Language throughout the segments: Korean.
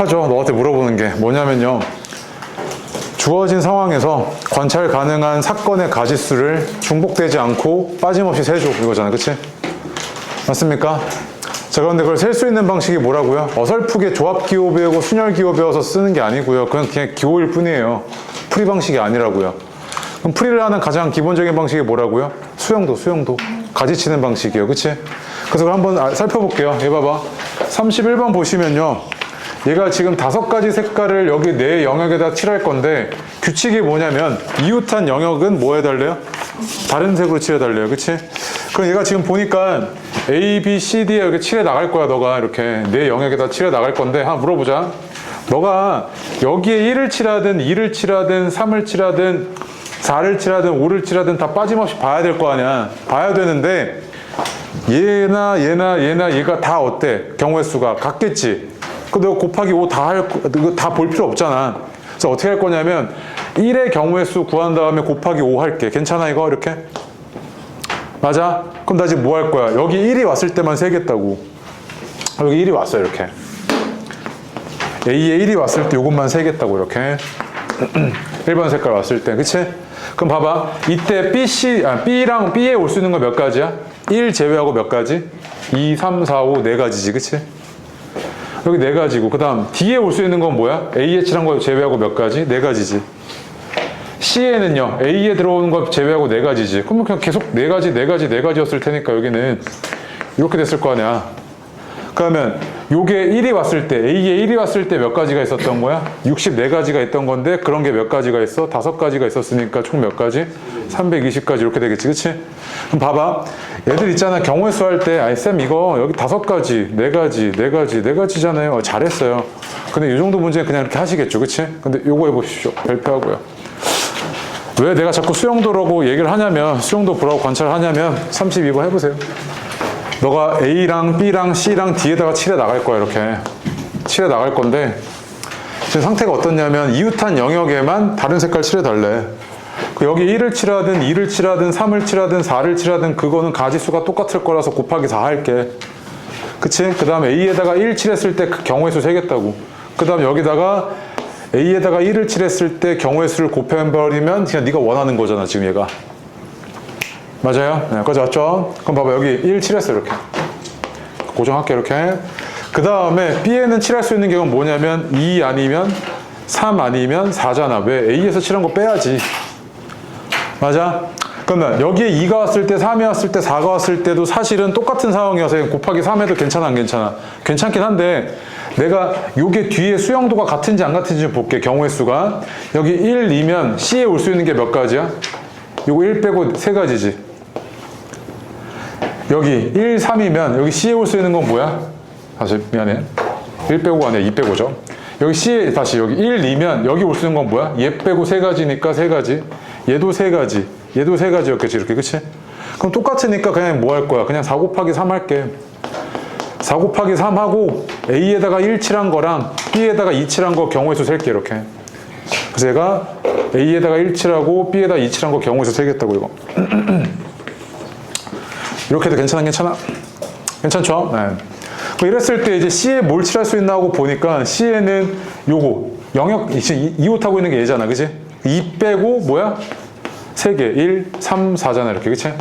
하죠. 너한테 물어보는 게 뭐냐면요. 주어진 상황에서 관찰 가능한 사건의 가지수를 중복되지 않고 빠짐없이 세줘. 이거잖아. 그치? 맞습니까? 자, 그런데 그걸 셀 수 있는 방식이 뭐라고요? 어설프게 조합기호 배우고 순열기호 배워서 쓰는 게 아니고요. 그냥 기호일 뿐이에요. 풀이 방식이 아니라고요. 그럼 풀이를 하는 가장 기본적인 방식이 뭐라고요? 수영도. 가지치는 방식이에요. 그치? 그래서 그걸 한번 살펴볼게요. 얘 봐봐. 31번 보시면요. 얘가 지금 5가지 색깔을 여기 내 영역에다 칠할 건데 규칙이 뭐냐면 이웃한 영역은 뭐 해달래요? 다른 색으로 칠해달래요. 그치? 그럼 얘가 지금 보니까 A, B, C, D에 이렇게 칠해 나갈 거야. 너가 이렇게 내 영역에다 칠해 나갈 건데 한번 물어보자. 너가 여기에 1을 칠하든 2를 칠하든 3을 칠하든 4를 칠하든 5를 칠하든 다 빠짐없이 봐야 될 거 아니야. 봐야 되는데 얘나 얘가 다 어때? 경우의 수가 같겠지. 그 내가 곱하기 5 다 볼 필요 없잖아. 그래서 어떻게 할 거냐면 1의 경우의 수 구한 다음에 곱하기 5 할게. 괜찮아 이거? 이렇게? 맞아? 그럼 나 지금 뭐 할 거야? 여기 1이 왔을 때만 세겠다고. 여기 1이 왔어요 이렇게. A에 1이 왔을 때 이것만 세겠다고 이렇게. 1번 색깔 왔을 때. 그치? 그럼 봐봐. 이때 B랑 B에 올 수 있는 거 몇 가지야? 1 제외하고 몇 가지? 2, 3, 4, 5 네 가지지. 그치? 여기 네 가지고 그 다음 D에 올 수 있는 건 뭐야? A에 칠한 거 제외하고 몇 가지? 네 가지지. C에는요. A에 들어오는 거 제외하고 네 가지지. 그러면 그냥 계속 네 가지였을 테니까 여기는 이렇게 됐을 거 아니야. 그러면 요게 1이 왔을 때 A에 1이 왔을 때 몇 가지가 있었던 거야? 64가지가 있던 건데 그런 게 몇 가지가 있어? 5가지가 있었으니까 총 몇 가지? 320가지 이렇게 되겠지. 그치? 그럼 봐봐. 얘들 있잖아. 경우의 수 할 때 쌤 이거 여기 5가지, 4가지잖아요. 잘했어요. 근데 이 정도 문제는 그냥 이렇게 하시겠죠. 그치? 근데 요거 해보십시오. 별표하고요. 왜 내가 자꾸 수영도라고 얘기를 하냐면 수영도 보라고 관찰하냐면 32번 해보세요. 너가 A랑 B랑 C랑 D에다가 칠해 나갈 거야. 이렇게 칠해 나갈 건데 지금 상태가 어떻냐면 이웃한 영역에만 다른 색깔 칠해 달래. 여기 1을 칠하든 2를 칠하든 3을 칠하든 4를 칠하든 그거는 가지수가 똑같을 거라서 곱하기 4 할게. 그치? 그 다음 A에다가 1 칠했을 때 그 경우의 수 세겠다고. 그 다음 여기다가 A에다가 1을 칠했을 때 경우의 수를 곱해버리면 그냥 네가 원하는 거잖아. 지금 얘가. 맞아요? 네, 여기까지 왔죠? 그럼 봐봐. 여기 1 칠했어. 이렇게. 고정할게. 이렇게. 그 다음에 B에는 칠할 수 있는 경우는 뭐냐면 2 아니면 3 아니면 4잖아. 왜? A에서 칠한 거 빼야지. 맞아? 그러면 여기에 2가 왔을 때 3이 왔을 때 4가 왔을 때도 사실은 똑같은 상황이어서 곱하기 3해도 괜찮아 안 괜찮아? 괜찮긴 한데 내가 요게 뒤에 수영도가 같은지 안 같은지 좀 볼게. 경우의 수가 여기 1, 2면 C에 올 수 있는 게 몇 가지야? 요거 1 빼고 3가지지. 여기 1, 3이면 여기 C에 올 수 있는 건 뭐야? 다시 미안해. 1 빼고가 아니라 2 빼고죠. 여기 C에 다시 여기 1, 2면 여기 올 수 있는 건 뭐야? 얘 빼고 3가지니까 3가지. 얘도 3가지. 얘도 3가지였겠지. 이렇게. 그치? 그럼 똑같으니까 그냥 뭐 할 거야? 그냥 4 곱하기 3 할게. 4 곱하기 3 하고 A에다가 1 칠한 거랑 B에다가 2 칠한 거 경우의 수 셀게. 이렇게. 그래서 얘가 A에다가 1 칠하고 B에다가 2 칠한 거 경우의 수 세겠다고 이거. 이렇게 해도 괜찮아? 괜찮죠? 네. 이랬을 때 이제 C에 뭘 칠할 수 있나 하고 보니까 C에는 요거 영역 이웃하고 있는 게 얘잖아. 그치? 2 빼고 뭐야? 3개 1, 3, 4잖아. 이렇게. 그치?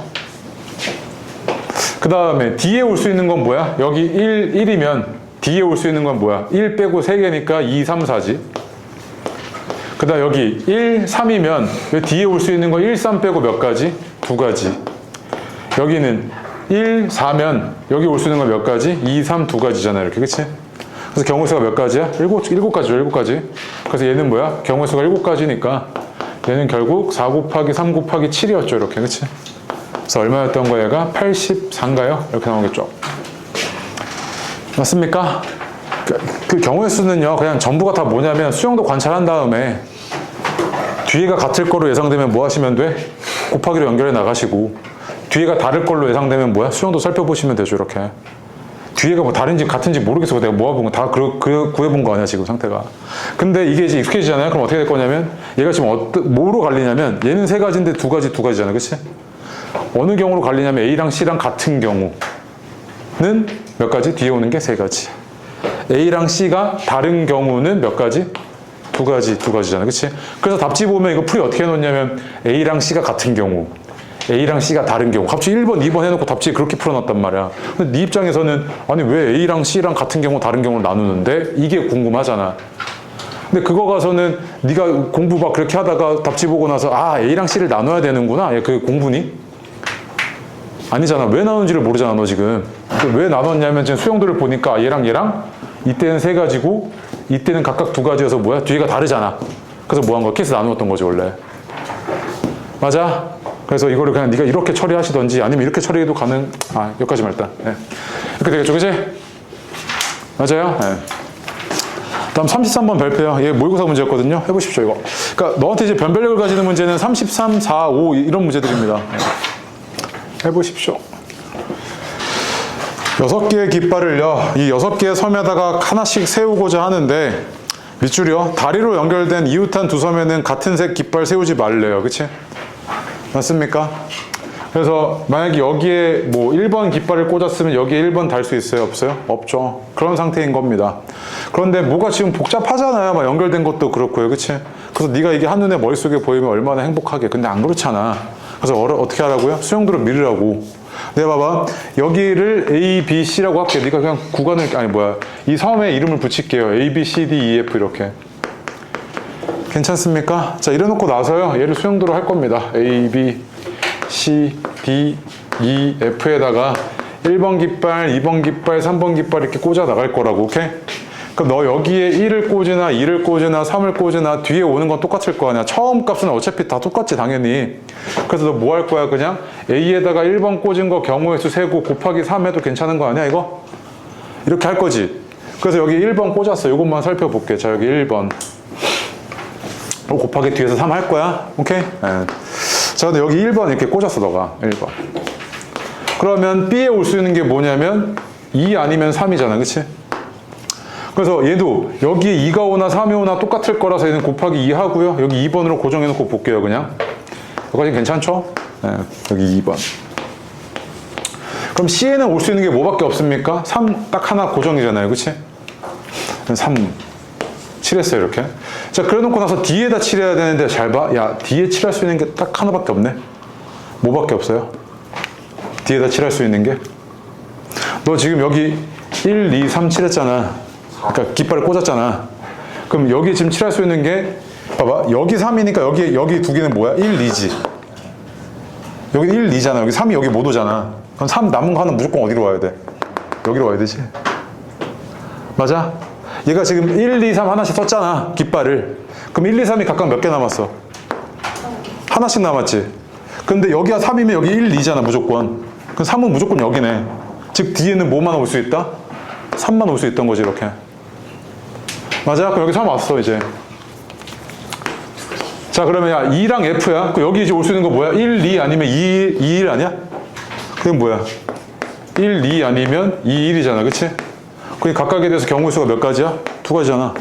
그 다음에 D에 올 수 있는 건 뭐야? 여기 1이면 D에 올 수 있는 건 뭐야? 1 빼고 3개니까 2, 3, 4지. 그 다음 여기 1, 3이면 D에 올 수 있는 건 1, 3 빼고 몇 가지? 2가지. 여기는 1, 4면 여기 올 수 있는 건 몇 가지? 2, 3, 2가지잖아. 이렇게. 그치? 그래서 경우의 수가 몇 가지야? 7가지죠. 7가지. 그래서 얘는 뭐야? 경우의 수가 7가지니까 얘는 결국 4 곱하기 3 곱하기 7이었죠. 이렇게. 그치? 그래서 얼마였던 거야? 얘가 84인가요? 이렇게 나오겠죠. 맞습니까? 그 경우의 수는요. 그냥 전부가 다 뭐냐면 수영도 관찰한 다음에 뒤에가 같을 거로 예상되면 뭐 하시면 돼? 곱하기로 연결해 나가시고 뒤에가 다를 걸로 예상되면 뭐야? 수영도 살펴보시면 되죠. 이렇게. 뒤에가 뭐 다른지 같은지 모르겠어. 내가 모아본 거 다 구해본 거 아니야 지금 상태가. 근데 이게 이제 익숙해지잖아요. 그럼 어떻게 될 거냐면 얘가 지금 뭐로 갈리냐면 얘는 3가지인데 2가지잖아. 그치? 어느 경우로 갈리냐면 A랑 C랑 같은 경우는 몇 가지? 뒤에 오는 게 3가지. A랑 C가 다른 경우는 몇 가지? 두 가지잖아. 그치? 그래서 답지 보면 이거 풀이 어떻게 해놓냐면 A랑 C가 같은 경우, A랑 C가 다른 경우. 갑자기 1번, 2번 해놓고 답지 그렇게 풀어놨단 말이야. 근데 네 입장에서는 아니 왜 A랑 C랑 같은 경우, 다른 경우를 나누는데? 이게 궁금하잖아. 근데 그거 가서는 네가 공부 막 그렇게 하다가 답지 보고 나서 아 A랑 C를 나눠야 되는구나. 야, 그게 공부니? 아니잖아. 왜 나누는지를 모르잖아 너 지금. 왜 나눴냐면 지금 수용도를 보니까 얘랑 이때는 세 가지고 이때는 각각 두 가지여서 뭐야? 뒤가 다르잖아. 그래서 뭐 한 거야? 케이스 나누었던 거지 원래. 맞아? 그래서 이거를 그냥 네가 이렇게 처리하시던지 아니면 이렇게 처리해도 가능. 아 여기까지만 일단. 네. 이렇게 되겠죠, 그치? 맞아요? 네. 다음 33번 별표요. 얘 모의고사 문제였거든요. 해보십시오 이거. 그러니까 너한테 이제 변별력을 가지는 문제는 33, 4, 5 이런 문제들입니다. 네. 해보십시오. 6개의 깃발을요, 이 6개의 섬에다가 하나씩 세우고자 하는데, 밑줄이요, 다리로 연결된 이웃한 두 섬에는 같은 색 깃발 세우지 말래요. 그치? 맞습니까? 그래서 만약에 여기에 뭐 1번 깃발을 꽂았으면 여기에 1번 달 수 있어요? 없어요? 없죠. 그런 상태인 겁니다. 그런데 뭐가 지금 복잡하잖아요. 막 연결된 것도 그렇고요. 그치? 그래서 네가 이게 한눈에 머릿속에 보이면 얼마나 행복하게. 근데 안 그렇잖아. 그래서 어떻게 하라고요? 수용도를 미루라고. 내가 봐봐. 여기를 A, B, C라고 할게. 네가 그냥 구간을, 아니 뭐야. 이 섬에 이름을 붙일게요. A, B, C, D, E, F 이렇게. 괜찮습니까? 자, 이래놓고 나서요. 얘를 수용도로 할 겁니다. A, B, C, D, E, F에다가 1번 깃발, 2번 깃발, 3번 깃발 이렇게 꽂아 나갈 거라고. 오케이? 그럼 너 여기에 1을 꽂으나 2를 꽂으나 3을 꽂으나 뒤에 오는 건 똑같을 거 아니야. 처음 값은 어차피 다 똑같지 당연히. 그래서 너 뭐 할 거야? 그냥 A에다가 1번 꽂은 거 경우의 수 세고 곱하기 3 해도 괜찮은 거 아니야 이거? 이렇게 할 거지. 그래서 여기 1번 꽂았어. 이것만 살펴볼게. 자 여기 1번 곱하기 뒤에서 3 할 거야. 오케이? 네. 자 근데 여기 1번 이렇게 꽂았어 너가 1번. 그러면 B에 올 수 있는 게 뭐냐면 2 아니면 3이잖아. 그치? 그래서 얘도 여기에 2가 오나 3이 오나 똑같을 거라서 얘는 곱하기 2 하고요. 여기 2번으로 고정해놓고 볼게요. 그냥 여기까지 괜찮죠? 네, 여기 2번. 그럼 C에는 올 수 있는 게 뭐밖에 없습니까? 3 딱 하나 고정이잖아요. 그치? 3 칠했어요 이렇게. 자 그래놓고 나서 D에다 칠해야 되는데 잘 봐. 야 D에 칠할 수 있는 게 딱 하나밖에 없네. 뭐밖에 없어요? D에다 칠할 수 있는 게 너 지금 여기 1, 2, 3 칠했잖아. 그러니까 깃발을 꽂았잖아. 그럼 여기 지금 칠할 수 있는 게 봐봐. 여기 3이니까 여기 두 개는 뭐야? 1, 2지. 여기 1, 2잖아. 여기 3이 여기 못 오잖아. 그럼 3 남은 거 하나 무조건 어디로 와야 돼? 여기로 와야 되지. 맞아? 얘가 지금 1, 2, 3 하나씩 썼잖아. 깃발을. 그럼 1, 2, 3이 각각 몇 개 남았어? 하나씩 남았지. 근데 여기가 3이면 여기 1, 2잖아 무조건. 그럼 3은 무조건 여기네. 즉 D에는 뭐만 올 수 있다? 3만 올 수 있던 거지 이렇게. 맞아? 그럼 여기 3 왔어 이제. 자 그러면 야 2랑 F야. 그럼 여기 이제 올 수 있는 거 뭐야? 1, 2 아니면 2, 2, 1 아니야? 그게 뭐야? 1, 2 아니면 2, 1이잖아. 그치? 그게 각각에 대해서 경우의 수가 몇 가지야? 두 가지잖아.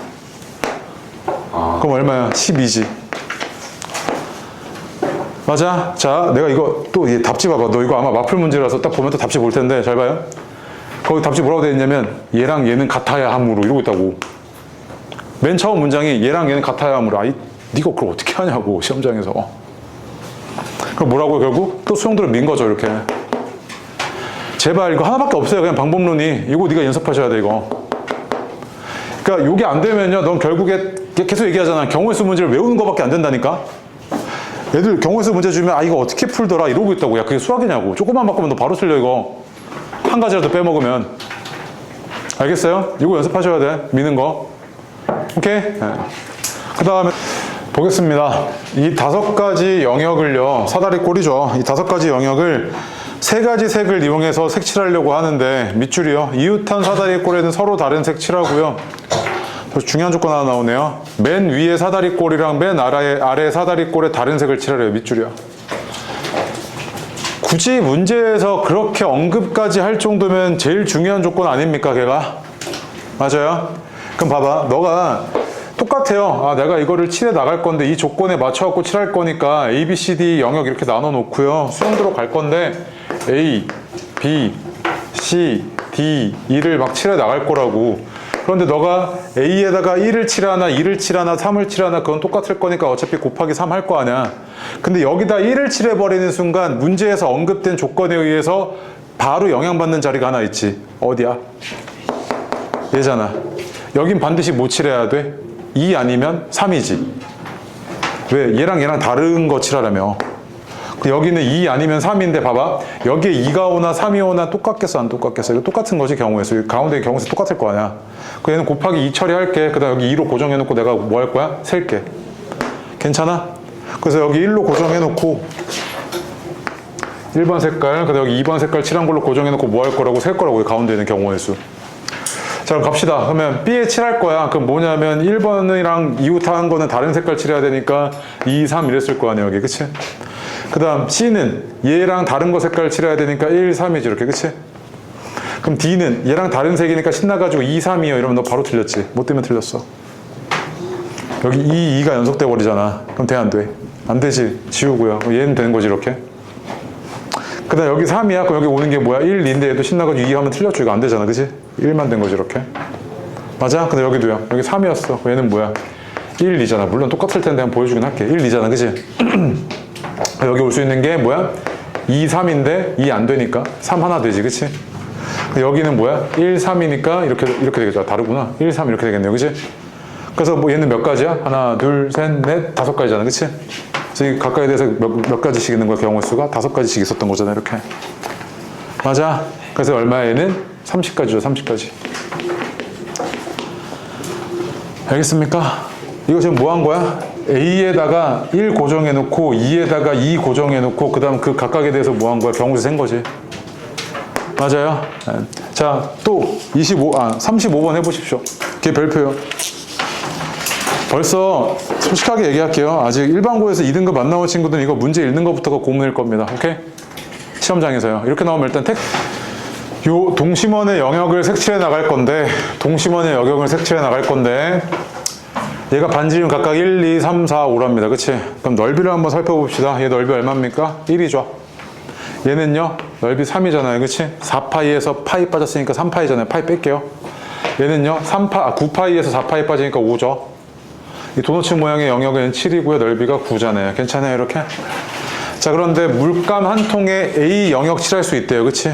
그럼 얼마야? 12지. 맞아? 자 내가 이거 또 답지 봐봐. 너 이거 아마 마플 문제라서 딱 보면 또 답지 볼 텐데 잘 봐요. 거기 답지 뭐라고 되어 있냐면 얘랑 얘는 같아야 함으로 이러고 있다고. 맨 처음 문장이 얘랑 얘는 같아야 함으로. 아이 니가 그걸 어떻게 하냐고 시험장에서. 그럼 뭐라고 결국? 또 수용도를 민 거죠 이렇게. 제발 이거 하나밖에 없어요. 그냥 방법론이. 이거 네가 연습하셔야 돼 이거. 그러니까 이게 안 되면요 넌 결국에 계속 얘기하잖아. 경우의 수 문제를 외우는 거밖에 안 된다니까. 애들 경우의 수 문제 주면 아 이거 어떻게 풀더라 이러고 있다고. 야 그게 수학이냐고. 조금만 바꾸면 너 바로 틀려 이거. 한 가지라도 빼먹으면. 알겠어요? 이거 연습하셔야 돼. 미는 거. 오케이? 네. 그 다음에 보겠습니다. 이 5가지 영역을요. 사다리 꼴이죠. 이 5가지 영역을 3가지 색을 이용해서 색칠하려고 하는데 밑줄이요. 이웃한 사다리 꼴에는 서로 다른 색 칠하고요. 중요한 조건 하나 나오네요. 맨 위에 사다리 꼴이랑 맨 아래 사다리 꼴에 다른 색을 칠하래요. 밑줄이요. 굳이 문제에서 그렇게 언급까지 할 정도면 제일 중요한 조건 아닙니까, 걔가? 맞아요? 그럼 봐봐. 너가 똑같아요. 아, 내가 이거를 칠해 나갈 건데 이 조건에 맞춰갖고 칠할 거니까 A, B, C, D 영역 이렇게 나눠 놓고요. 수용도로 갈 건데 A, B, C, D, E를 막 칠해 나갈 거라고. 그런데 너가 A에다가 1을 칠하나 2를 칠하나 3을 칠하나 그건 똑같을 거니까 어차피 곱하기 3 할 거 아니야. 근데 여기다 1을 칠해버리는 순간 문제에서 언급된 조건에 의해서 바로 영향받는 자리가 하나 있지. 어디야? 얘잖아. 여긴 반드시 뭐 칠해야 돼? 2 아니면 3이지. 왜? 얘랑 다른 거 칠하려며. 여기는 2 아니면 3인데 봐봐. 여기에 2가 오나 3이 오나 똑같겠어 안 똑같겠어? 이거 똑같은 거지 경우에서. 가운데 경우에서 똑같을 거 아니야. 그 얘는 곱하기 2 처리할게. 그 다음 여기 2로 고정해놓고 내가 뭐 할 거야? 셀게. 괜찮아? 그래서 여기 1로 고정해놓고 1번 색깔, 그 다음 여기 2번 색깔 칠한 걸로 고정해놓고 뭐 할 거라고? 셀 거라고. 가운데 있는 경우의 수. 자, 그럼 갑시다. 그러면 B에 칠할 거야. 그럼 뭐냐면 1번이랑 이웃 한 거는 다른 색깔 칠해야 되니까 2, 3 이랬을 거 아니야, 여기. 그치? 그 다음 C는 얘랑 다른 거 색깔 칠해야 되니까 1, 3이지, 이렇게. 그치? 그럼 D는 얘랑 다른 색이니까 신나가지고 2, 3이요. 이러면 너 바로 틀렸지. 뭐 때문에 틀렸어? 여기 2, 2가 연속돼 버리잖아. 그럼 돼, 안 돼? 안 되지. 지우고요. 얘는 되는 거지, 이렇게. 그 다음 여기 3이야. 그럼 여기 오는 게 뭐야? 1, 2인데 얘도 신나가지고 2 하면 틀렸죠. 이거 안 되잖아. 그치? 1만 된 거지, 이렇게. 맞아? 근데 여기도요. 여기 3이었어. 얘는 뭐야? 1, 2잖아. 물론 똑같을 텐데 한번 보여주긴 할게. 1, 2잖아. 그치? 여기 올 수 있는 게 뭐야? 2, 3인데 2 안 되니까 3 하나 되지. 그치? 여기는 뭐야? 1, 3이니까 이렇게 되겠죠. 다르구나. 1, 3 이렇게 되겠네요. 그치? 그래서 뭐 얘는 몇 가지야? 하나, 둘, 셋, 넷, 5가지잖아. 그치? 그래서 가까이 대해서 몇 가지씩 있는 거야, 경우 수가? 5가지씩 있었던 거잖아, 이렇게. 맞아. 그래서 얼마야, 얘는? 30가지죠, 30가지. 알겠습니까? 이거 지금 뭐 한 거야? A에다가 1 고정해놓고 2에다가 2 고정해놓고 그 다음 그 각각에 대해서 뭐 한 거야? 경우수 센 거지. 맞아요. 자, 또 35번 해보십시오. 그게 별표요. 벌써 솔직하게 얘기할게요. 아직 일반고에서 2등급 안 나온 친구들은 이거 문제 읽는 것부터가 고문일 겁니다. 오케이? 시험장에서요. 이렇게 나오면 일단 요 동심원의 영역을 색칠해 나갈 건데 얘가 반지름 각각 1, 2, 3, 4, 5랍니다. 그치? 그럼 넓이를 한번 살펴봅시다. 얘 넓이 얼마입니까? 1이죠. 얘는요, 넓이 3이잖아요. 그치? 4파이에서 파이 빠졌으니까 3파이잖아요. 파이 뺄게요. 얘는요, 9파이에서 4파이 빠지니까 5죠. 이 도너츠 모양의 영역은 7이고요. 넓이가 9잖아요. 괜찮아요, 이렇게? 자, 그런데 물감 한 통에 A 영역 칠할 수 있대요. 그치?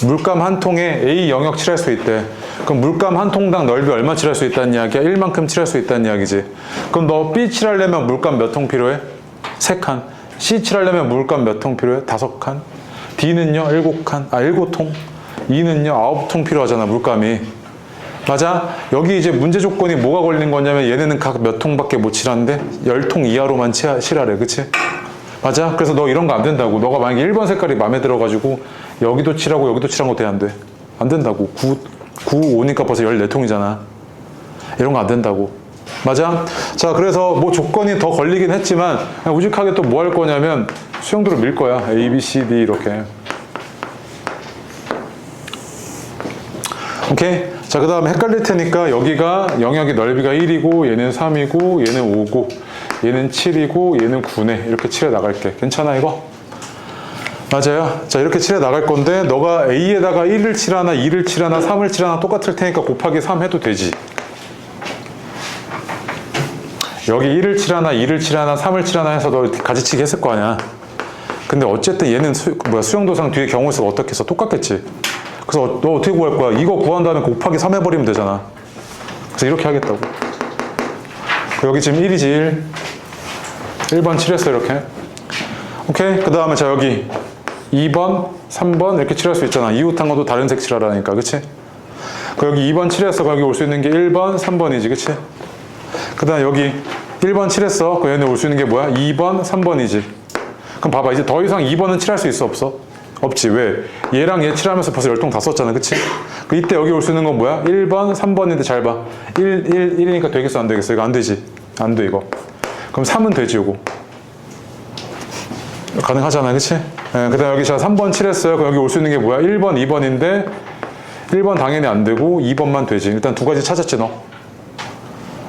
물감 한 통에 A 영역 칠할 수 있대. 그럼 물감 한 통당 넓이 얼마 칠할 수 있다는 이야기야? 1만큼 칠할 수 있다는 이야기지. 그럼 너 B 칠하려면 물감 몇 통 필요해? 3칸. C 칠하려면 물감 몇 통 필요해? 5칸. D는요? 7통. E는요? 9통 필요하잖아, 물감이. 맞아? 여기 이제 문제 조건이 뭐가 걸리는 거냐면 얘네는 각 몇 통밖에 못 칠하는데 10통 이하로만 칠하래. 그치? 맞아? 그래서 너 이런 거 안 된다고. 너가 만약에 1번 색깔이 마음에 들어가지고 여기도 칠하고 여기도 칠한 거 돼, 안 돼? 안 된다고. 9, 5니까 벌써 14통이잖아. 이런 거 안 된다고. 맞아? 자, 그래서 뭐 조건이 더 걸리긴 했지만 그냥 우직하게 또 뭐 할 거냐면 수영도로 밀 거야. A, B, C, D 이렇게. 오케이? 자, 그 다음에 헷갈릴 테니까 여기가 영역의 넓이가 1이고 얘는 3이고 얘는 5고 얘는 7이고 얘는 9네. 이렇게 칠해 나갈게. 괜찮아, 이거? 맞아요. 자, 이렇게 칠해 나갈 건데 너가 A에다가 1을 칠하나 2를 칠하나 3을 칠하나 똑같을 테니까 곱하기 3 해도 되지. 여기 1을 칠하나 2를 칠하나 3을 칠하나 해서 너 가지치기 했을 거 아니야. 근데 어쨌든 얘는 수영도상 뒤에 경우수가 어떻게 해서 똑같겠지. 그래서 너 어떻게 구할 거야? 이거 구한 다음에 곱하기 3 해버리면 되잖아. 그래서 이렇게 하겠다고. 여기 지금 1이지 1. 1번 칠했어, 이렇게. 오케이? 그 다음에 자, 여기 2번, 3번 이렇게 칠할 수 있잖아. 이웃한 것도 다른 색 칠하라니까. 그치? 그 여기 2번 칠했어. 여기 올 수 있는 게 1번, 3번이지. 그치? 그 다음 여기 1번 칠했어. 그 얘네 올 수 있는 게 뭐야? 2번, 3번이지. 그럼 봐봐. 이제 더 이상 2번은 칠할 수 있어, 없어? 없지. 왜? 얘랑 얘 칠하면서 벌써 10통 다 썼잖아. 그치? 그 이때 여기 올 수 있는 건 뭐야? 1번, 3번인데 잘 봐. 1이니까 되겠어, 안 되겠어? 이거 안 되지. 안 돼, 이거. 그럼 3은 되지, 이거. 가능하잖아. 그치? 예, 그 다음 여기 자 3번 칠했어요. 그럼 여기 올 수 있는 게 뭐야? 1번, 2번인데 1번 당연히 안 되고 2번만 되지. 일단 두 가지 찾았지, 너.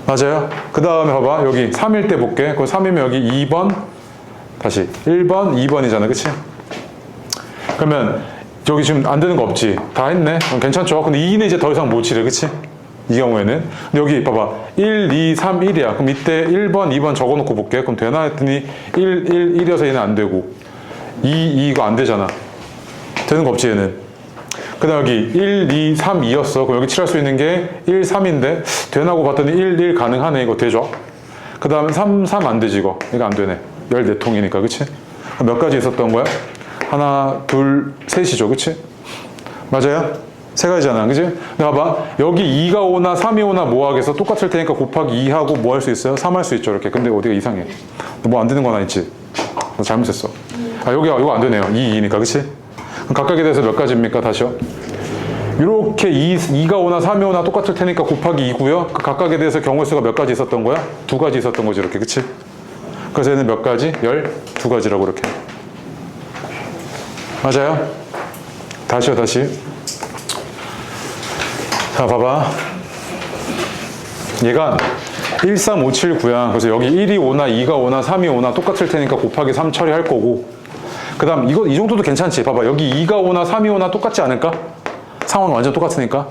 맞아요? 그 다음에 봐봐. 여기 3일 때 볼게. 그 3이면 여기 2번, 다시 1번, 2번이잖아. 그치? 그러면 여기 지금 안 되는 거 없지? 다 했네? 그럼 괜찮죠? 근데 2는 이제 더 이상 못 칠해. 그치? 이 경우에는. 근데 여기 봐봐. 1, 2, 3, 1이야. 그럼 이때 1번, 2번 적어놓고 볼게. 그럼 되나 했더니 1, 1, 1이어서 얘는 안 되고 2 이거 안 되잖아. 되는 거 없지 얘는. 그 다음 여기 1, 2, 3, 2였어. 그럼 여기 칠할 수 있는 게 1, 3인데 되나고 봤더니 1, 1 가능하네. 이거 되죠? 그 다음에 3, 3 안 되지 이거. 이거 안 되네. 14통이니까 그치? 몇 가지 있었던 거야? 하나, 둘, 셋이죠. 그치? 맞아요? 세 가지잖아. 그치? 근데 봐봐. 여기 2가 오나 3이 오나 뭐 하겠어? 똑같을 테니까 곱하기 2하고 뭐 할 수 있어요? 3 할 수 있죠. 이렇게. 근데 어디가 이상해. 뭐 안 되는 건 아니지? 너 잘못했어. 아, 여기가, 이거 안 되네요. 2, 2니까. 그치? 그럼 각각에 대해서 몇 가지입니까? 다시요. 이렇게 2가 오나 3이 오나 똑같을 테니까 곱하기 2고요. 그 각각에 대해서 경우의 수가 몇 가지 있었던 거야? 2가지 있었던 거지. 이렇게. 그치? 그래서 얘는 몇 가지? 12가지라고 이렇게. 맞아요? 다시요, 다시. 자, 봐봐. 얘가 1, 3, 5, 7, 9야. 그래서 여기 1이 오나 2가 오나 3이 오나 똑같을 테니까 곱하기 3 처리할 거고. 그 다음, 이 정도도 괜찮지? 봐봐. 여기 2가 오나 3이 오나 똑같지 않을까? 상황이 완전 똑같으니까.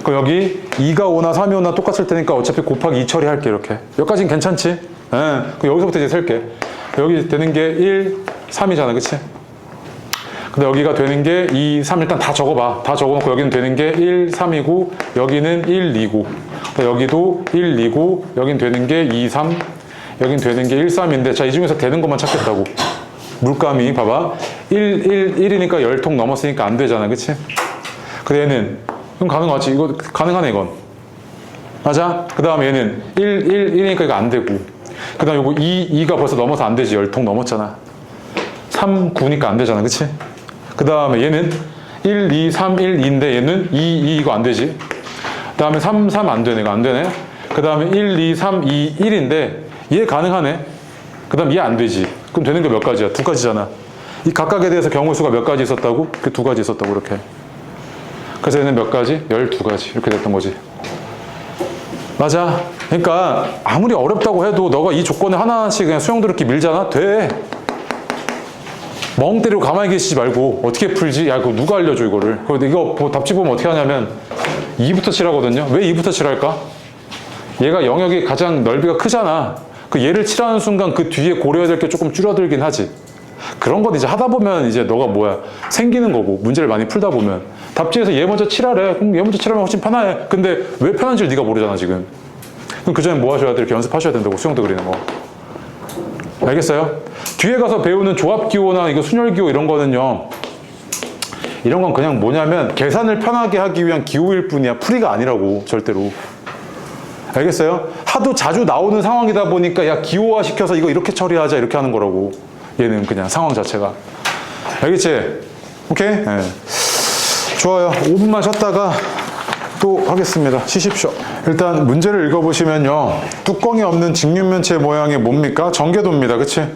그럼 여기 2가 오나 3이 오나 똑같을 테니까 어차피 곱하기 2 처리할게, 이렇게. 여기까지는 괜찮지? 예. 그럼 여기서부터 이제 셀게. 여기 되는 게 1, 3이잖아. 그치? 근데 여기가 되는 게 2, 3 일단 다 적어봐. 다 적어놓고 여기는 되는 게 1, 3이고 여기는 1, 2고 여기도 1, 2고 여긴 되는 게 2, 3 여긴 되는 게 1, 3인데 자, 이 중에서 되는 것만 찾겠다고. 물감이 봐봐. 1, 1, 1이니까 10통 넘었으니까 안 되잖아. 그치? 근데 얘는 그럼 가능하지? 이거 가능하네 이건. 맞아? 그 다음에 얘는 1, 1, 1이니까 이거 안 되고 그 다음에 이거 2가 벌써 넘어서 안 되지. 10통 넘었잖아. 3, 9니까 안 되잖아. 그치? 그 다음에 얘는 1, 2, 3, 1, 2인데 얘는 2, 2 이거 안 되지. 그 다음에 3, 3 안 되네. 이거 안 되네. 그 다음에 1, 2, 3, 2, 1인데 얘 가능하네. 그 다음 얘 안 되지. 그럼 되는 게 몇 가지야? 2가지잖아. 이 각각에 대해서 경우의 수가 몇 가지 있었다고? 그 2가지 있었다고 이렇게. 그래서 얘는 몇 가지? 12가지. 이렇게 됐던 거지. 맞아. 그러니까 아무리 어렵다고 해도 너가 이 조건에 하나씩 그냥 수영 들었기 밀잖아? 돼. 멍 때리고 가만히 계시지 말고 어떻게 풀지? 야, 그거 누가 알려줘 이거를. 그리고 이거 답지 보면 어떻게 하냐면 2부터 칠하거든요. 왜 2부터 칠할까? 얘가 영역이 가장 넓이가 크잖아. 그 얘를 칠하는 순간 그 뒤에 고려해야 될 게 조금 줄어들긴 하지. 그런 건 이제 하다 보면 이제 너가 뭐야 생기는 거고 문제를 많이 풀다 보면 답지에서 얘 먼저 칠하래. 그럼 얘 먼저 칠하면 훨씬 편해. 근데 왜 편한지를 네가 모르잖아 지금. 그럼 그 전에 뭐 하셔야 돼? 이렇게 연습하셔야 된다고. 수영도 그리는 거. 알겠어요? 뒤에 가서 배우는 조합기호나 이거 순열기호 이런 거는요. 이런 건 그냥 뭐냐면 계산을 편하게 하기 위한 기호일 뿐이야. 풀이가 아니라고 절대로. 알겠어요? 하도 자주 나오는 상황이다 보니까 야 기호화 시켜서 이거 이렇게 처리하자 이렇게 하는 거라고. 얘는 그냥 상황 자체가. 알겠지? 오케이? 네. 좋아요. 5분만 쉬었다가 또 하겠습니다. 쉬십시오. 일단 문제를 읽어보시면요. 뚜껑이 없는 직육면체 모양이 뭡니까? 전개도입니다. 그치?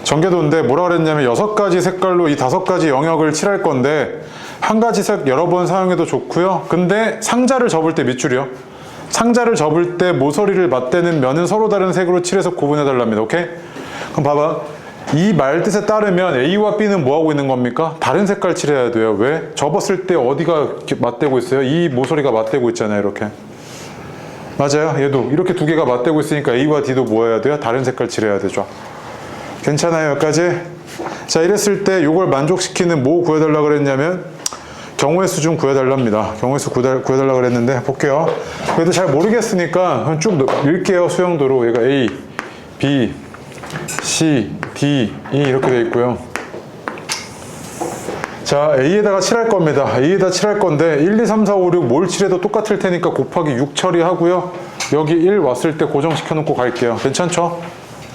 전개도인데 뭐라 그랬냐면 6가지 색깔로 이 5가지 영역을 칠할 건데 한 가지 색 여러 번 사용해도 좋고요. 근데 상자를 접을 때 밑줄이요. 상자를 접을 때 모서리를 맞대는 면은 서로 다른 색으로 칠해서 구분해 달랍니다. 오케이? 그럼 봐봐. 이 말뜻에 따르면 A와 B는 뭐하고 있는 겁니까? 다른 색깔 칠해야 돼요. 왜? 접었을 때 어디가 맞대고 있어요? 이 모서리가 맞대고 있잖아요. 이렇게. 맞아요. 얘도 이렇게 두 개가 맞대고 있으니까 A와 D도 뭐 해야 돼요? 다른 색깔 칠해야 되죠. 괜찮아요? 여기까지? 자, 이랬을 때 이걸 만족시키는 뭐 구해달라 그랬냐면 경우의 수 좀 구해달랍니다. 경우의 수 구해달라 그랬는데 볼게요. 그래도 잘 모르겠으니까 쭉 읽게요. 수영도로. 얘가 A, B, C, D, E 이렇게 돼 있고요. 자, A에다가 칠할 겁니다. A에다 칠할 건데 1, 2, 3, 4, 5, 6 뭘 칠해도 똑같을 테니까 곱하기 6 처리하고요. 여기 1 왔을 때 고정시켜 놓고 갈게요. 괜찮죠?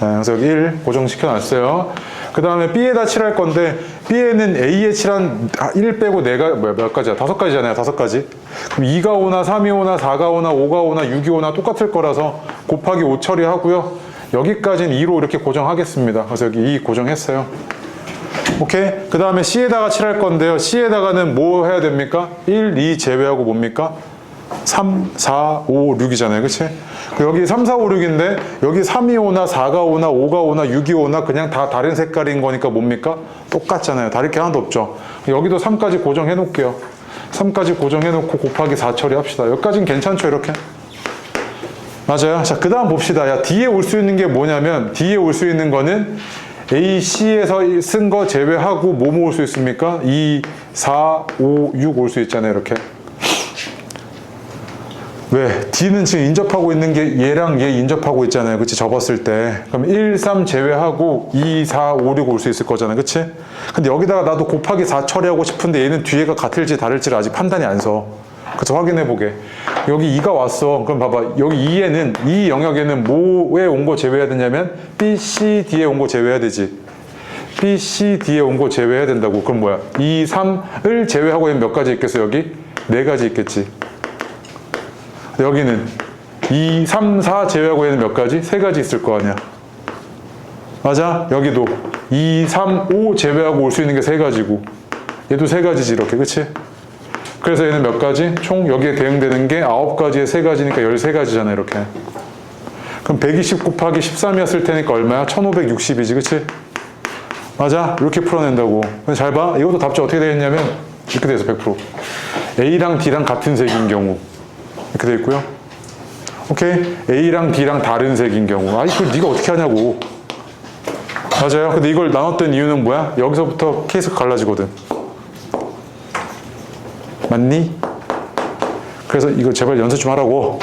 네, 그래서 여기 1 고정시켜 놨어요. 그 다음에 B에다 칠할 건데 B에는 A에 칠한 1 빼고 몇 가지야? 5가지잖아요. 5가지. 그럼 2가 오나 3이 오나 4가 오나 5가 오나 6이 오나 똑같을 거라서 곱하기 5 처리하고요. 여기까지는 2로 이렇게 고정하겠습니다. 그래서 여기 2 고정했어요. 오케이? 그 다음에 C에다가 칠할 건데요. C에다가는 뭐 해야 됩니까? 1, 2 제외하고 뭡니까? 3, 4, 5, 6이잖아요. 그치? 여기 3, 4, 5, 6인데 여기 3이 오나 4가 오나 5가 오나 6이 오나 그냥 다 다른 색깔인 거니까 뭡니까? 똑같잖아요. 다를 게 하나도 없죠. 여기도 3까지 고정해 놓을게요. 3까지 고정해놓고 곱하기 4 처리합시다. 여기까지는 괜찮죠, 이렇게? 맞아요. 자, 그 다음 봅시다. 야, D에 올 수 있는 게 뭐냐면, D에 올 수 있는 거는 A, C에서 쓴 거 제외하고 뭐뭐 올 수 있습니까? 2, 4, 5, 6 올 수 있잖아요, 이렇게. 왜? D는 지금 인접하고 있는 게 얘랑 얘 인접하고 있잖아요. 그치? 접었을 때. 그럼 1, 3 제외하고 2, 4, 5, 6 올 수 있을 거잖아요. 그치? 근데 여기다가 나도 곱하기 4 처리하고 싶은데 얘는 뒤에가 같을지 다를지를 아직 판단이 안 서. 그래서 확인해 보게. 여기 2가 왔어. 그럼 봐봐. 여기 2에는, 이 영역에는 뭐에 온 거 제외해야 되냐면 B, C, D에 온 거 제외해야 되지. B, C, D에 온 거 제외해야 된다고. 그럼 뭐야? 2, 3을 제외하고 얘는 몇 가지 있겠어? 여기? 4가지 있겠지. 여기는 2, 3, 4 제외하고 얘는 몇 가지? 3가지 있을 거 아니야. 맞아? 여기도 2, 3, 5 제외하고 올 수 있는 게 3가지고 얘도 3가지지 이렇게. 그치? 그래서 얘는 몇 가지? 총 여기에 대응되는 게 9가지에 3가지니까 13가지잖아 이렇게. 그럼 120 곱하기 13이었을 테니까 얼마야? 1560이지. 그치? 맞아? 이렇게 풀어낸다고. 잘 봐. 이것도 답지 어떻게 되겠냐면 이렇게 돼서 100% A랑 D랑 같은 색인 경우 이렇게 돼 있고요. 오케이? A랑 D랑 다른 색인 경우. 아니, 그걸 네가 어떻게 하냐고. 맞아요. 근데 이걸 나눴던 이유는 뭐야? 여기서부터 케이스가 갈라지거든. 맞니? 그래서 이거 제발 연습 좀 하라고.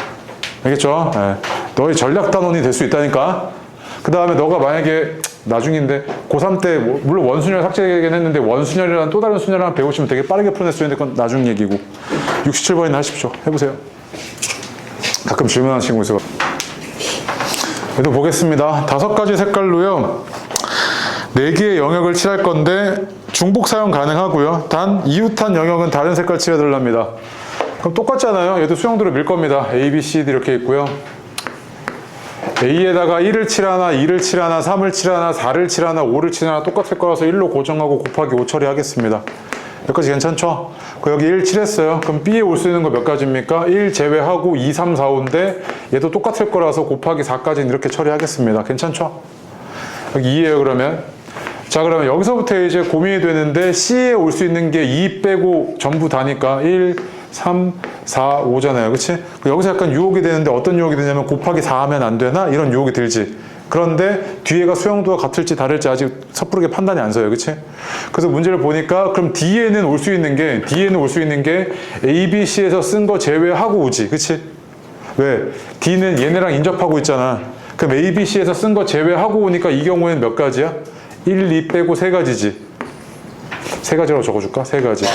알겠죠? 네. 너의 전략 단원이 될 수 있다니까. 그 다음에 너가 만약에 나중인데 고3 때 물론 원순열 삭제하긴 했는데 원순열이라는 또 다른 순열을 하나 배우시면 되게 빠르게 풀어낼 수 있는데 그건 나중 얘기고. 67번이나 하십시오. 해보세요. 가끔 질문하는 친구 있어요. 얘도 보겠습니다. 5가지 색깔로요. 4개의 영역을 칠할 건데 중복 사용 가능하고요. 단 이웃한 영역은 다른 색깔 칠해달랍니다. 그럼 똑같잖아요. 얘도 수영도로 밀 겁니다. A, B, C, D 이렇게 있고요. A에다가 1을 칠하나 2를 칠하나 3을 칠하나 4를 칠하나 5를 칠하나 똑같을 거라서 1로 고정하고 곱하기 5 처리하겠습니다. 여기까지 괜찮죠? 여기 1 칠했어요. 그럼 B에 올 수 있는 거 몇 가지입니까? 1 제외하고 2, 3, 4, 5인데 얘도 똑같을 거라서 곱하기 4까지는 이렇게 처리하겠습니다. 괜찮죠? 여기 2예요 그러면. 자, 그러면 여기서부터 이제 고민이 되는데 C에 올 수 있는 게 2 빼고 전부 다니까 1, 3, 4, 5잖아요. 그치? 여기서 약간 유혹이 되는데 어떤 유혹이 되냐면 곱하기 4 하면 안 되나? 이런 유혹이 들지. 그런데 뒤에가 수영도가 같을지 다를지 아직 섣부르게 판단이 안 서요. 그치? 그래서 문제를 보니까 그럼 D에는 올 수 있는 게 A, B, C에서 쓴 거 제외하고 오지. 그치? 왜? D는 얘네랑 인접하고 있잖아. 그럼 A, B, C에서 쓴 거 제외하고 오니까 이 경우에는 몇 가지야? 1, 2 빼고 3가지지. 3가지라고 적어줄까? 3가지.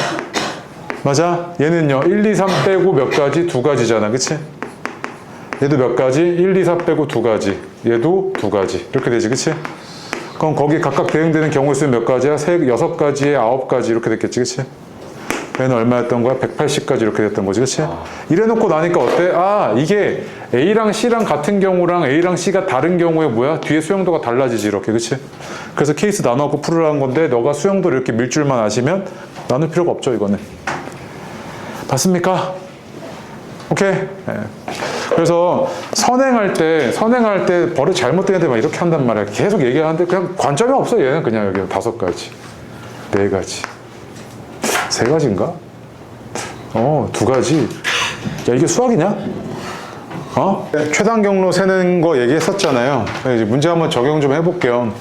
맞아? 얘는요. 1, 2, 3 빼고 몇 가지? 2가지잖아. 그치? 얘도 몇 가지? 1, 2, 4 빼고 2가지. 얘도 2가지. 이렇게 되지. 그치? 그럼 거기 각각 대응되는 경우 수는 몇 가지야? 6가지에 9가지 이렇게 됐겠지. 그치? 얘는 얼마였던 거야? 180까지 이렇게 됐던 거지. 그치? 이래놓고 나니까 어때? 아, 이게 A랑 C랑 같은 경우랑 A랑 C가 다른 경우에 뭐야? 뒤에 수용도가 달라지지. 이렇게. 그치? 그래서 케이스 나눠갖고 풀으라는 건데 너가 수용도를 이렇게 밀 줄만 아시면 나눌 필요가 없죠. 이거는. 봤습니까? 오케이? 네. 그래서 선행할 때 버릇 잘못된 애들 막 이렇게 한단 말이야. 계속 얘기하는데 그냥 관점이 없어. 얘는 그냥 여기 5가지, 4가지, 3가지인가? 2가지. 야, 이게 수학이냐? 최단 경로 세는 거 얘기했었잖아요. 이제 문제 한번 적용 좀 해볼게요.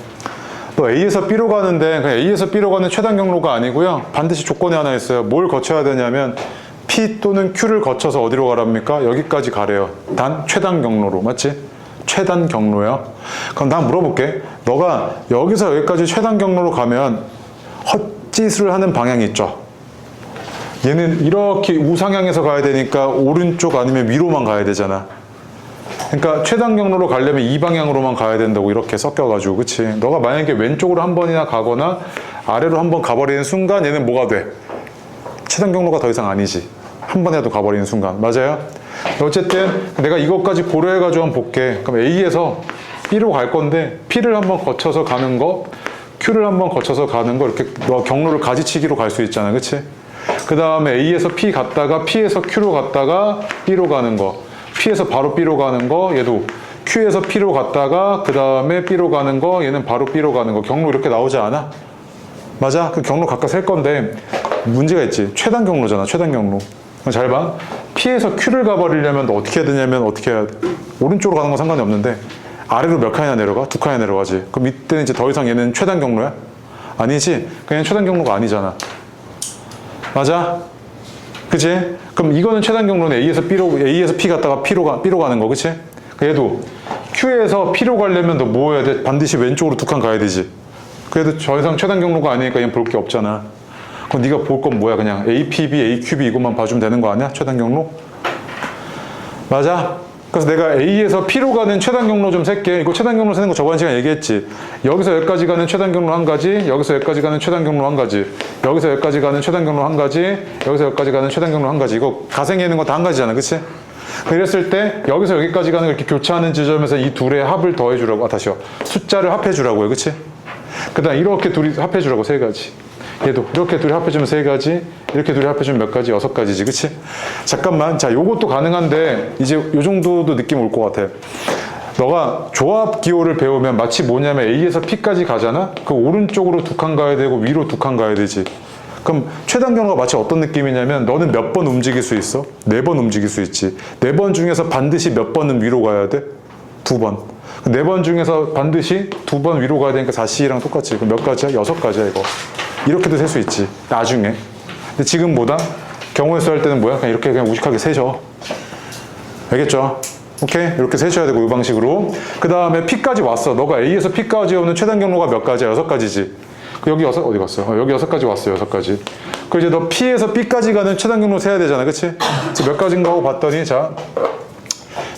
너 A에서 B로 가는데 그냥 A에서 B로 가는 최단 경로가 아니고요. 반드시 조건이 하나 있어요. 뭘 거쳐야 되냐면 P 또는 Q를 거쳐서 어디로 가랍니까? 여기까지 가래요. 단 최단 경로로. 맞지? 최단 경로요. 그럼 난 물어볼게. 너가 여기서 여기까지 최단 경로로 가면 헛짓을 하는 방향이 있죠. 얘는 이렇게 우상향해서 가야 되니까 오른쪽 아니면 위로만 가야 되잖아. 그러니까 최단 경로로 가려면 이 방향으로만 가야 된다고 이렇게 섞여가지고. 그치? 너가 만약에 왼쪽으로 한 번이나 가거나 아래로 한 번 가버리는 순간 얘는 뭐가 돼? 최단 경로가 더 이상 아니지. 한 번에도 가버리는 순간. 맞아요? 어쨌든 내가 이것까지 고려해가지고 한번 볼게. 그럼 A에서 B로 갈 건데 P를 한번 거쳐서 가는 거, Q를 한번 거쳐서 가는 거 이렇게 너 경로를 가지치기로 갈 수 있잖아. 그치? 그 다음에 A에서 P 갔다가 P에서 Q로 갔다가 B로 가는 거, P에서 바로 B로 가는 거, 얘도 Q에서 P로 갔다가 그 다음에 B로 가는 거, 얘는 바로 B로 가는 거. 경로 이렇게 나오지 않아? 맞아? 그 경로 각각 셀 건데 문제가 있지. 최단 경로잖아, 최단 경로. 잘 봐. P에서 Q를 가버리려면 너 어떻게 해야 되냐면 어떻게 해야 돼? 오른쪽으로 가는 건 상관이 없는데 아래로 몇 칸이나 내려가? 2칸이나 내려가지. 그럼 이때는 이제 더 이상 얘는 최단 경로야? 아니지. 그냥 최단 경로가 아니잖아. 맞아? 그치? 그럼 이거는 최단 경로는 A에서 P 갔다가 B로 가는 거, 그치? 얘도 Q에서 P로 가려면 너 뭐 해야 돼? 반드시 왼쪽으로 2칸 가야 되지. 그래도 더 이상 최단 경로가 아니니까 얘는 볼 게 없잖아. 그럼 네가 볼 건 뭐야? 그냥 APB, AQB 이것만 봐주면 되는 거 아니야? 최단 경로? 맞아? 그래서 내가 A에서 P로 가는 최단 경로 좀 셀게. 이거 최단 경로 세는 거 저번 시간에 얘기했지. 여기서 여기까지 가는 최단 경로 한 가지, 여기서 여기까지 가는 최단 경로 한 가지, 여기서 여기까지 가는 최단 경로 한 가지, 여기서 여기까지 가는 최단 경로 한 가지. 이거 가생에 있는 거 다 한 가지잖아, 그치? 그랬을 때 여기서 여기까지 가는 걸 이렇게 교차하는 지점에서 이 둘의 합을 더해주라고. 다시요. 숫자를 합해주라고요, 그치? 그 다음 이렇게 둘이 합해주라고, 세 가지. 얘도 이렇게 둘이 합해주면 세 가지, 이렇게 둘이 합해주면 몇 가지? 6가지지, 그치? 잠깐만, 자, 요것도 가능한데 이제 요 정도도 느낌 올 것 같아. 너가 조합 기호를 배우면 마치 뭐냐면 A에서 P까지 가잖아? 그 오른쪽으로 2칸 가야 되고 위로 2칸 가야 되지. 그럼 최단 경로가 마치 어떤 느낌이냐면 너는 몇 번 움직일 수 있어? 4번 움직일 수 있지. 4번 중에서 반드시 몇 번은 위로 가야 돼? 2번. 4번 중에서 반드시 2번 위로 가야 되니까 4C랑 똑같지. 그럼 몇 가지야? 6가지야, 이거. 이렇게도 셀 수 있지, 나중에. 근데 지금보다 경우의 수 할 때는 뭐야? 그냥 이렇게 그냥 무식하게 세죠. 알겠죠? 오케이? 이렇게 세셔야 되고, 이 방식으로. 그 다음에 P까지 왔어. 너가 A에서 P까지 오는 최단 경로가 몇 가지야? 6가지지. 여기 어디 갔어? 여기 6가지 왔어, 6가지. 그리고 이제 너 P에서 B까지 가는 최단 경로 세야 되잖아, 그치? 그래서 몇 가지인가 하고 봤더니, 자,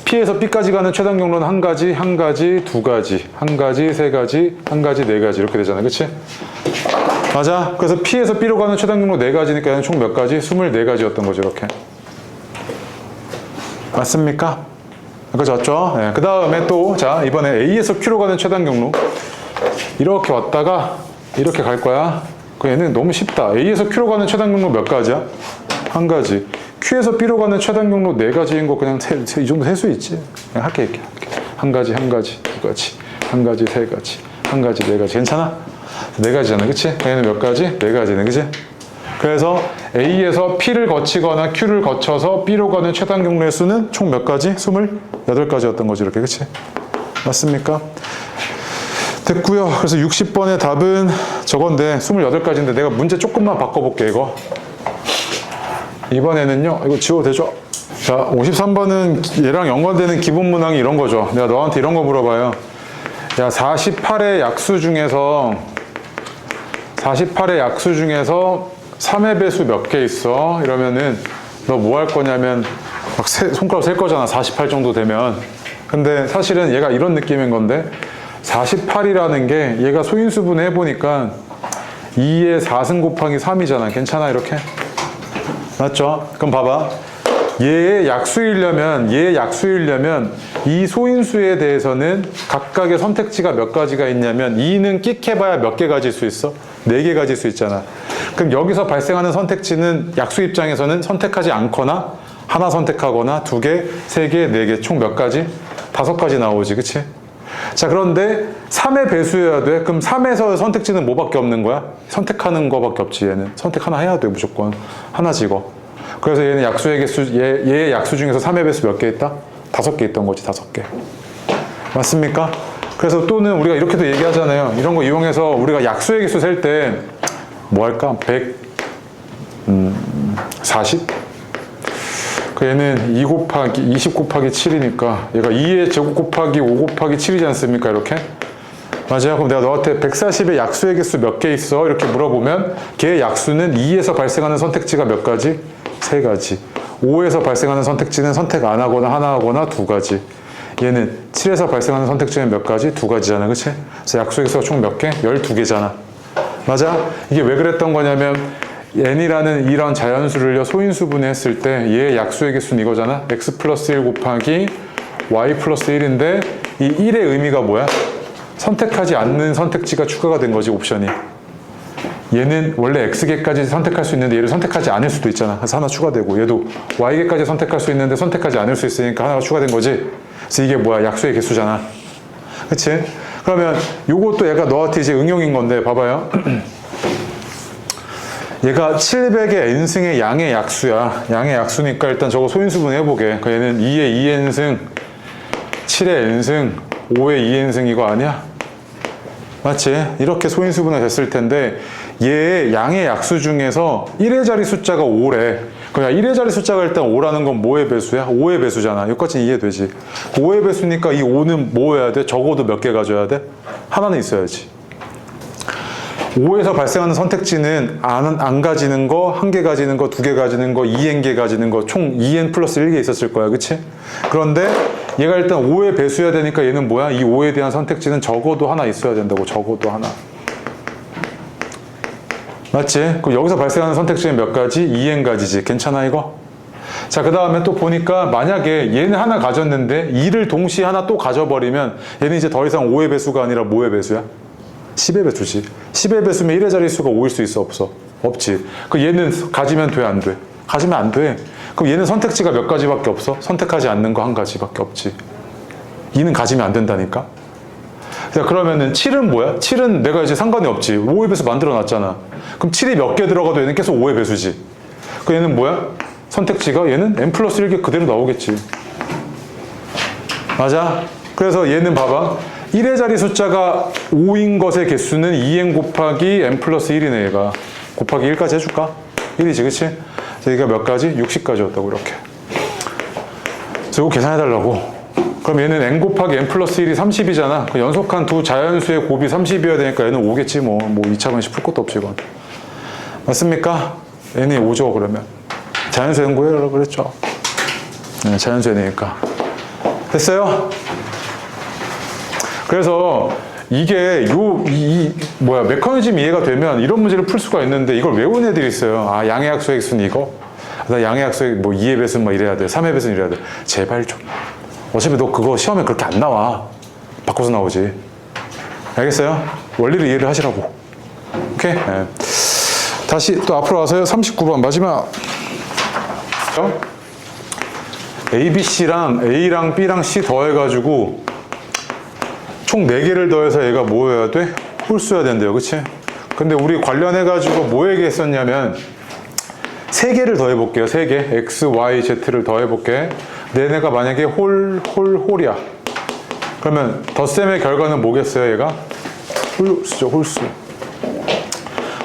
P에서 B까지 가는 최단 경로는 한 가지, 한 가지, 2가지, 한 가지, 3가지, 한 가지, 4가지 이렇게 되잖아, 그치? 맞아. 그래서 P에서 B로 가는 최단 경로 4가지니까 얘는 총 몇 가지? 24가지였던 거죠, 이렇게. 맞습니까? 그죠, 맞죠? 네. 그 다음에 또, 자, 이번에 A에서 Q로 가는 최단 경로. 이렇게 왔다가, 이렇게 갈 거야. 그 얘는 너무 쉽다. A에서 Q로 가는 최단 경로 몇 가지야? 한 가지. Q에서 B로 가는 최단 경로 4가지인 거 그냥 이 정도 셀 수 있지. 그냥 할게. 한 가지, 한 가지, 2가지, 한 가지, 3가지, 한 가지, 4가지. 괜찮아? 4가지잖아, 그치? 얘는 몇 가지? 4가지네, 그치? 그래서 A에서 P를 거치거나 Q를 거쳐서 B로 가는 최단 경로의 수는 총 몇 가지? 28가지였던 거지, 이렇게, 그치? 맞습니까? 됐고요. 그래서 60번의 답은 저건데 28가지인데 내가 문제 조금만 바꿔볼게, 이거. 이번에는요, 이거 지워도 되죠? 자, 53번은 얘랑 연관되는 기본 문항이 이런 거죠. 내가 너한테 이런 거 물어봐요. 야, 48의 약수 중에서 3의 배수 몇 개 있어? 이러면은 너 뭐 할 거냐면 막 손가락 셀 거잖아, 48 정도 되면. 근데 사실은 얘가 이런 느낌인 건데 48이라는 게 얘가 소인수분 해보니까 2의 4승 곱하기 3이잖아. 괜찮아, 이렇게? 맞죠? 그럼 봐봐. 얘의 약수이려면 이 소인수에 대해서는 각각의 선택지가 몇 가지가 있냐면 2는 끽해봐야 몇 개 가질 수 있어? 4개 가질 수 있잖아. 그럼 여기서 발생하는 선택지는 약수 입장에서는 선택하지 않거나 하나 선택하거나 2개, 3개, 4개 총 몇 가지? 5가지 나오지, 그치? 자, 그런데 3의 배수여야 돼. 그럼 3에서 선택지는 뭐밖에 없는 거야? 선택하는 거밖에 없지, 얘는. 선택 하나 해야 돼, 무조건. 하나지, 이거. 그래서 얘는 약수의 개수, 얘의 약수 중에서 3의 배수 몇 개 있다? 5개 있던 거지, 5개. 맞습니까? 그래서 또는 우리가 이렇게도 얘기하잖아요. 이런 거 이용해서 우리가 약수의 개수 셀 때 뭐 할까? 40? 그 얘는 20 곱하기 7이니까 얘가 2의 제곱 곱하기 5 곱하기 7이지 않습니까? 이렇게. 맞아요. 그럼 내가 너한테 140의 약수의 개수 몇 개 있어? 이렇게 물어보면 걔의 약수는 2에서 발생하는 선택지가 몇 가지? 3가지. 5에서 발생하는 선택지는 선택 안 하거나 하나 하거나 2가지. 얘는 7에서 발생하는 선택지는 몇 가지? 2가지잖아, 그치? 그래서 약수의 개수가 총 몇 개? 12개잖아. 맞아? 이게 왜 그랬던 거냐면 n이라는 이런 자연수를 소인수분해 했을 때 얘의 약수의 개수는 이거잖아. x 플러스 1 곱하기 y 플러스 1인데 이 1의 의미가 뭐야? 선택하지 않는 선택지가 추가가 된 거지, 옵션이. 얘는 원래 x개까지 선택할 수 있는데 얘를 선택하지 않을 수도 있잖아. 그래서 하나 추가되고, 얘도 y개까지 선택할 수 있는데 선택하지 않을 수 있으니까 하나가 추가된 거지. 그래서 이게 뭐야? 약수의 개수잖아. 그치? 그러면 요것도 얘가 너한테 이제 응용인 건데, 봐봐요. 얘가 700의 n승의 양의 약수야. 양의 약수니까 일단 저거 소인수분 해보게. 얘는 2의 2n승, 7의 n승, 5의 2n승 이거 아니야? 맞지? 이렇게 소인수분해 됐을 텐데 얘의 양의 약수 중에서 1의 자리 숫자가 5래. 그냥 1의 자리 숫자가 일단 5라는 건 뭐의 배수야? 5의 배수잖아. 여기까지 이해되지? 5의 배수니까 이 5는 뭐 해야 돼? 적어도 몇 개 가져야 돼? 하나는 있어야지. 5에서 발생하는 선택지는 안 가지는 거, 1개 가지는 거, 2개 가지는 거, 2n개 가지는 거, 총 2n 플러스 1개 있었을 거야. 그치? 그런데 얘가 일단 5의 배수여야 되니까 얘는 뭐야? 이 5에 대한 선택지는 적어도 하나 있어야 된다고. 적어도 하나. 맞지? 그럼 여기서 발생하는 선택지는 몇 가지? 2n 가지지. 괜찮아 이거? 자, 그 다음에 또 보니까 만약에 얘는 하나 가졌는데 2를 동시에 하나 또 가져버리면 얘는 이제 더 이상 5의 배수가 아니라 뭐의 배수야? 10의 배수지. 10의 배수면 1의 자릿수가 5일 수 있어? 없어? 없지. 그 얘는 가지면 돼? 안 돼? 가지면 안 돼. 그럼 얘는 선택지가 몇 가지밖에 없어? 선택하지 않는 거 한 가지밖에 없지. 2는 가지면 안 된다니까? 자, 그러면은 7은 뭐야? 7은 내가 이제 상관이 없지. 5의 배수 만들어 놨잖아. 그럼 7이 몇 개 들어가도 얘는 계속 5의 배수지. 그 얘는 뭐야? 선택지가 얘는 n 플러스 1개 그대로 나오겠지. 맞아? 그래서 얘는 봐봐. 1의 자리 숫자가 5인 것의 개수는 2n 곱하기 n 플러스 1이네 얘가. 곱하기 1까지 해줄까? 1이지 그치? 여기가 몇 가지? 60가지였다고 이렇게. 그래서 이거 계산해달라고. 그럼 얘는 n 곱하기 n 플러스 1이 30이잖아. 연속한 두 자연수의 곱이 30이어야 되니까 얘는 5겠지 뭐. 뭐 2차 방식 풀 것도 없지 이건. 맞습니까? n이 5죠 그러면. 자연수 n 구해라고 그랬죠. 네, 자연수 n이니까. 됐어요? 그래서 이게 메커니즘 이해가 되면 이런 문제를 풀 수가 있는데 이걸 외운 애들이 있어요. 아, 양의 약수의 x는 이거? 나 양의 약수의 뭐 2의 배수는 뭐 이래야 돼. 3의 배수는 이래야 돼. 제발 좀. 어차피 너 그거 시험에 그렇게 안 나와. 바꿔서 나오지. 알겠어요? 원리를 이해를 하시라고. 오케이? 네. 다시 또 앞으로 와서요. 39번 마지막. A, B, C랑 A랑 B랑 C 더해가지고 총 4개를 더해서 얘가 뭐 해야 돼? 홀수여야 된대요. 그치? 근데 우리 관련해가지고 뭐 얘기했었냐면 3개를 더해볼게요. 3개. X, Y, Z를 더해볼게. 얘네가 만약에 홀이야. 그러면 덧셈의 결과는 뭐겠어요? 얘가? 홀수죠. 홀수.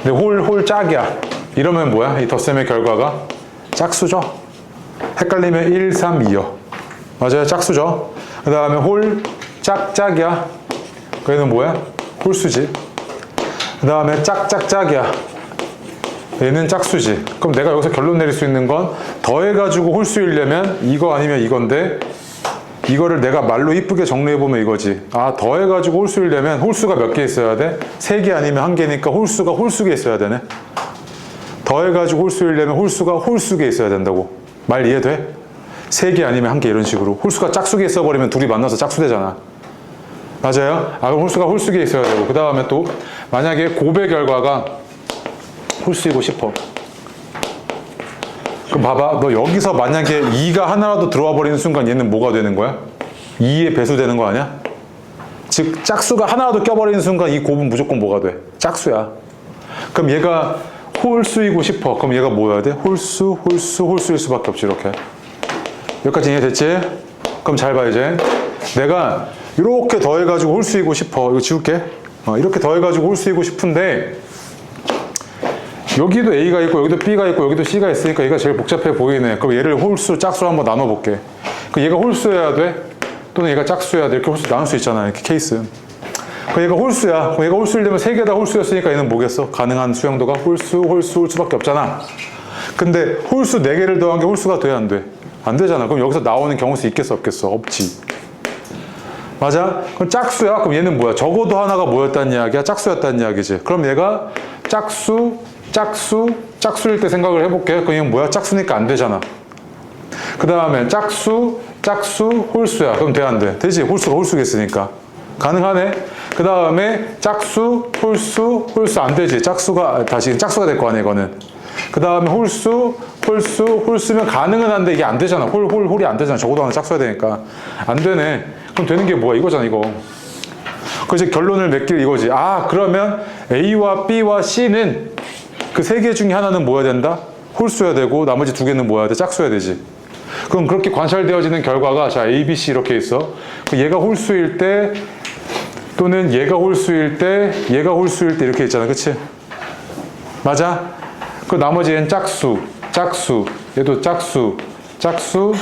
근데 홀 짝이야. 이러면 뭐야? 이 덧셈의 결과가? 짝수죠? 헷갈리면 1, 3, 2요. 맞아요. 짝수죠? 그 다음에 홀 짝이야. 그 얘는 뭐야? 홀수지. 그 다음에 짝이야. 얘는 짝수지. 그럼 내가 여기서 결론 내릴 수 있는 건 더해가지고 홀수이려면 이거 아니면 이건데 이거를 내가 말로 이쁘게 정리해보면 이거지. 아, 더해가지고 홀수이려면 홀수가 몇 개 있어야 돼? 3개 아니면 1개니까 홀수가 홀수개 있어야 되네. 더해가지고 홀수이려면 홀수가 홀수개 있어야 된다고. 말 이해돼? 3개 아니면 1개 이런 식으로. 홀수가 짝수개 있어버리면 둘이 만나서 짝수되잖아. 맞아요? 아, 그럼 홀수가 홀수개 있어야 되고. 그 다음에 또 만약에 곱의 결과가 홀수이고 싶어. 그럼 봐봐. 너 여기서 만약에 2가 하나라도 들어와 버리는 순간 얘는 뭐가 되는 거야? 2의 배수 되는 거 아니야? 즉 짝수가 하나라도 껴버리는 순간 이 곱은 무조건 뭐가 돼? 짝수야. 그럼 얘가 홀수이고 싶어. 그럼 얘가 뭐여야 돼? 홀수일 수밖에 없지. 이렇게. 여기까지 이해됐지? 그럼 잘 봐 이제. 내가 이렇게 더해가지고 홀수이고 싶어. 이거 지울게. 이렇게 더해가지고 홀수이고 싶은데 여기도 A가 있고 여기도 B가 있고 여기도 C가 있으니까 얘가 제일 복잡해 보이네. 그럼 얘를 홀수, 짝수로 한번 나눠볼게. 그럼 얘가 홀수여야 돼? 또는 얘가 짝수여야 돼? 이렇게 홀수 나눌 수 있잖아. 이렇게 케이스. 그럼 얘가 홀수야. 그럼 얘가 홀수이려면 3개 다 홀수였으니까 얘는 뭐겠어? 가능한 수용도가 홀수밖에 없잖아. 근데 홀수 4개를 더한 게 홀수가 돼야 안 돼? 안 되잖아. 그럼 여기서 나오는 경우수 있겠어 없겠어? 없지. 맞아? 그럼 짝수야? 그럼 얘는 뭐야? 적어도 하나가 뭐였다는 이야기야? 짝수였다는 이야기지. 그럼 얘가 짝수일 때 생각을 해볼게. 그럼 얘는 뭐야? 짝수니까 안 되잖아. 그 다음에 짝수, 홀수야. 그럼 돼, 안 돼? 되지? 홀수가 홀수겠으니까. 가능하네? 그 다음에 짝수, 홀수 안 되지. 짝수가 될 거 아니야, 이거는. 그 다음에 홀수면 가능은 한데 이게 안 되잖아. 홀이 안 되잖아. 적어도 하나 짝수야 되니까. 안 되네. 그럼 되는 게 뭐야? 이거잖아, 이거. 그래서 결론을 맺길 이거지. 아, 그러면 A와 B와 C는 그 세 개 중에 하나는 뭐여야 된다? 홀수여야 되고 나머지 두 개는 뭐여야 돼? 짝수여야 되지. 그럼 그렇게 관찰되어지는 결과가 자 A, B, C 이렇게 있어. 얘가 홀수일 때 또는 얘가 홀수일 때 얘가 홀수일 때 이렇게 있잖아. 그치? 맞아? 그 나머지 얘는 짝수, 짝수, 얘도 짝수, 짝수,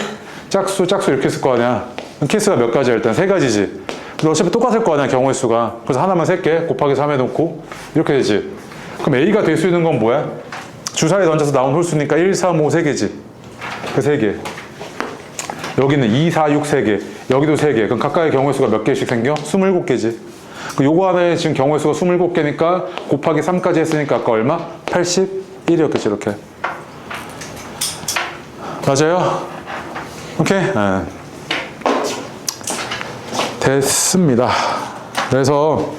짝수, 짝수 이렇게 있을 거 아니야. 케이스가 몇 가지야? 일단 세 가지지. 근데 어차피 똑같을 거 아니야, 경우의 수가. 그래서 하나만 셀게. 곱하기 3 해놓고 이렇게 되지. 그럼 A가 될 수 있는 건 뭐야? 주사위에 던져서 나온 홀수니까 1, 3, 5 3개지. 그 3개. 여기는 2, 4, 6 3개. 여기도 3개. 그럼 각각의 경우의 수가 몇 개씩 생겨? 27개지. 요거 하나에 지금 경우의 수가 27개니까 곱하기 3까지 했으니까 아까 얼마? 81이었겠지, 이렇게. 맞아요? 오케이? 네. 됐습니다. 그래서